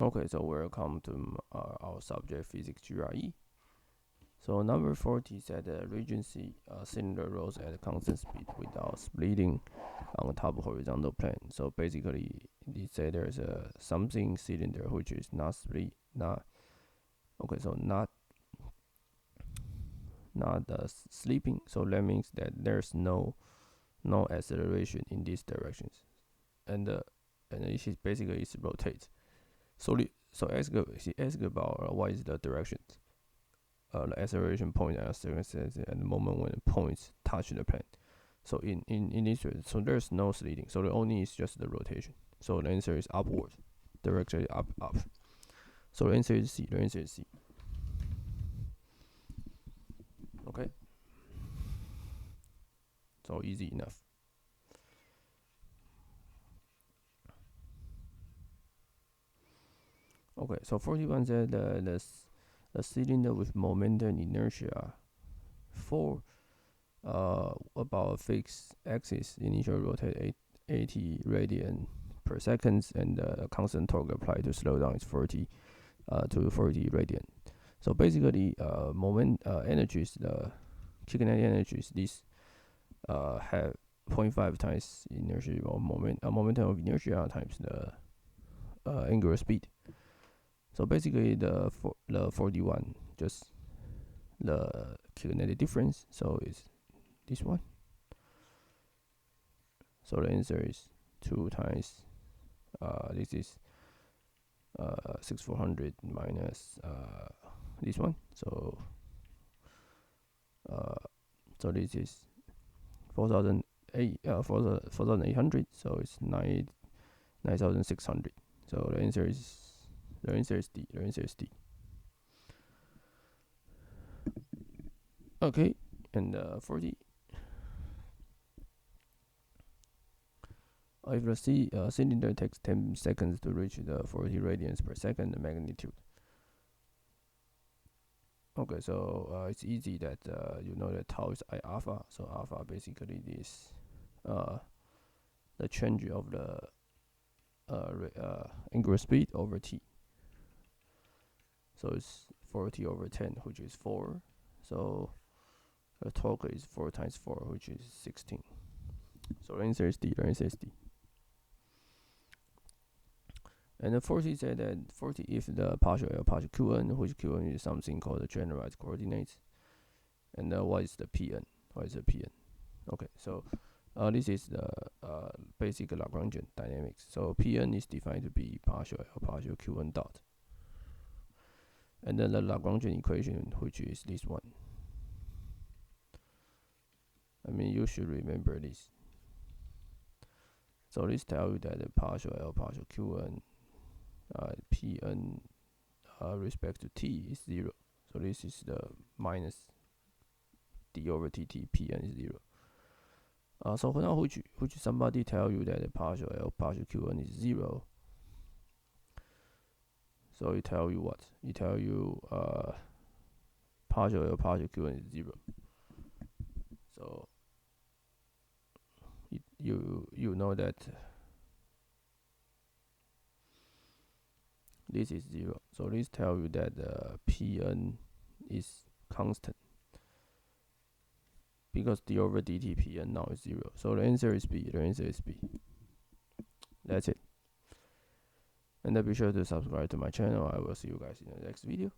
Okay, so welcome to our subject physics GRE. So number 40 said the Regency cylinder rolls at constant speed without splitting on top horizontal plane. So basically, they say there's a something cylinder which is not split, not okay. So not sleeping. So that means that there's no acceleration in these directions, and it is basically it rotates. She ask about what is the direction, the acceleration point and the moment when the points touch the plane. So in this way, so there's no sliding. So the only is just the rotation. So the answer is upward, directly up. So the answer is C. The answer is C. Okay. So easy enough. Okay. So 41 said the cylinder with momentum inertia for about a fixed axis initially rotate 80 radian per second, and the constant torque applied to slow down is 40 to 40 radian. So basically, moment energy is the kinetic energy is this have 0.5 times inertia or momentum of inertia times the angular speed. So basically, the 41 just the kinetic difference. So it's this one. So the answer is 2 times. This is 6400 minus this one. So this is 4,800. So it's 9,600. So the answer is D. The answer is D. Okay, and 40. If the cylinder takes 10 seconds to reach the 40 radians per second magnitude. Okay, so it's easy that you know that tau is I alpha. So alpha basically is the change of the angular speed over t. So it's 40 over 10, which is 4. So the torque is 4 times 4, which is 16. So the answer is D. The answer is D. And the 40 said that 40 if the partial L partial Qn, which Qn is something called the generalized coordinates. And what is the Pn? What is the Pn? Okay, so this is the basic Lagrangian dynamics. So Pn is defined to be partial L partial Qn dot. And then the Lagrangian equation, which is this one. I mean, you should remember this. So this tells you that the partial L partial Qn Pn respect to t is 0. So this is the minus d over tt. Pn is 0. So now which somebody tell you that the partial L partial Qn is 0. So it tell you what? It tell you partial L partial Qn is 0. So you know that this is 0. So this tell you that Pn is constant, because d over dt Pn now is 0. So the answer is B. The answer is B. That's it. And be sure to subscribe to my channel. I will see you guys in the next video.